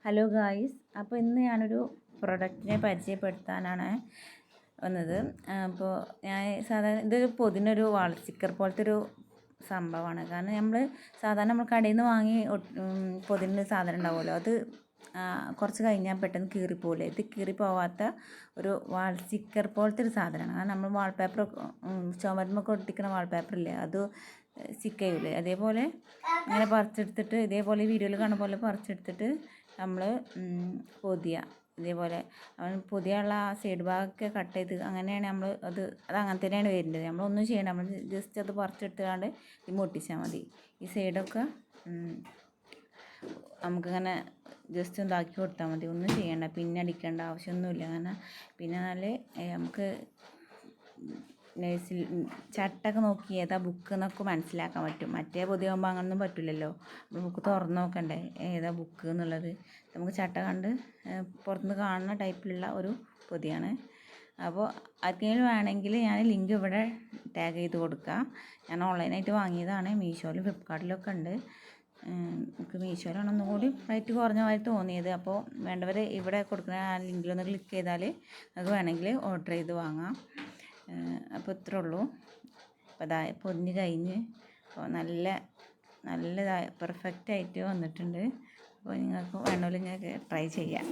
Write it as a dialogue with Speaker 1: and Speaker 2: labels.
Speaker 1: Hello guys, അപ്പോൾ ഇന്ന് ഞാനൊരു പ്രൊഡക്റ്റിനെ പരിചയപ്പെടുത്താനാണ് വന്നത്. അപ്പോൾ ഞാൻ സാധാരണ ഇതൊരു പൊതിനൊരു വാൾ സ്റ്റിക്കർ പോലത്തെ ഒരു സംഭവമാണ്. കാരണം നമ്മൾ കടയിൽ നിന്ന് വാങ്ങി പൊതിന് സാധനം ഉണ്ടാവുമല്ലോ, അത് കുറച്ച് കഴിഞ്ഞാൽ പെട്ടെന്ന് കീറിപ്പോകില്ല. ഇത് കീറിപ്പോവാത്ത ഒരു വാൾ സ്റ്റിക്കർ പോലത്തെ ഒരു സാധനമാണ്. കാരണം നമ്മൾ വാൾപേപ്പർ ചുമരുമൊക്കെ ഒട്ടിക്കുന്ന വാൾപേപ്പറില്ലേ, അത് സ്റ്റിക്ക് ചെയ്യില്ലേ, അതേപോലെ അങ്ങനെ പറിച്ചെടുത്തിട്ട് ഇതേപോലെ വീഡിയോയിൽ കാണുന്ന പോലെ പറിച്ചെടുത്തിട്ട് നമ്മൾ ഇതേപോലെ പൊതിയുള്ള ആ സൈഡ് ഭാഗമൊക്കെ കട്ട് ചെയ്ത് അങ്ങനെയാണ് നമ്മൾ അത് അങ്ങനെ തന്നെയാണ് വരുന്നത്. നമ്മളൊന്നും ചെയ്യണം, നമ്മൾ ജസ്റ്റ് അത് പറിച്ചെടുത്തുകൊണ്ട് ഇത് ഒട്ടിച്ചാൽ മതി. ഈ സൈഡൊക്കെ നമുക്കിങ്ങനെ ജസ്റ്റ് ഇതാക്കി കൊടുത്താൽ മതി, ഒന്നും ചെയ്യണ്ട, പിന്നെ അടിക്കേണ്ട ആവശ്യമൊന്നുമില്ല. കാരണം പിന്നെ നമുക്ക് നഴ്സിൽ ചട്ടൊക്കെ നോക്കി ഏതാ ബുക്ക് എന്നൊക്കെ മനസ്സിലാക്കാൻ പറ്റും. മറ്റേ പൊതിയാകുമ്പോൾ അങ്ങനൊന്നും പറ്റില്ലല്ലോ, ബുക്ക് തുറന്ന് നോക്കണ്ടേ ഏതാ ബുക്ക് എന്നുള്ളത്. നമുക്ക് ചട്ട കണ്ട് പുറത്തുനിന്ന് കാണുന്ന ടൈപ്പിലുള്ള ഒരു പൊതിയാണ്. അപ്പോൾ ആർക്കെങ്കിലും വേണമെങ്കിൽ ഞാൻ ലിങ്ക് ഇവിടെ ടാഗ് ചെയ്ത് കൊടുക്കാം. ഞാൻ ഓൺലൈനായിട്ട് വാങ്ങിയതാണ്, മീഷോയിലും ഫ്ലിപ്കാർട്ടിലൊക്കെ ഉണ്ട്. എനിക്ക് മീഷോയിലാണ് ഒന്നും കൂടി റേറ്റ് കുറഞ്ഞതായി തോന്നിയത്. അപ്പോൾ വേണ്ടവർ ഇവിടെ കൊടുക്കുന്ന ആ ലിങ്കിലൊന്ന് ക്ലിക്ക് ചെയ്താൽ നമുക്ക് വേണമെങ്കിൽ ഓർഡർ ചെയ്ത് വാങ്ങാം. അപ്പോൾ ഇത്രേ ഉള്ളൂ. അപ്പോൾ അതാ പൊതിഞ്ഞ് കഴിഞ്ഞ് അപ്പോൾ നല്ലതായി പെർഫെക്റ്റ് ആയിട്ട് വന്നിട്ടുണ്ട്. അപ്പോൾ നിങ്ങൾക്ക് വേണമെങ്കിൽ നിങ്ങൾക്ക് ട്രൈ ചെയ്യാം.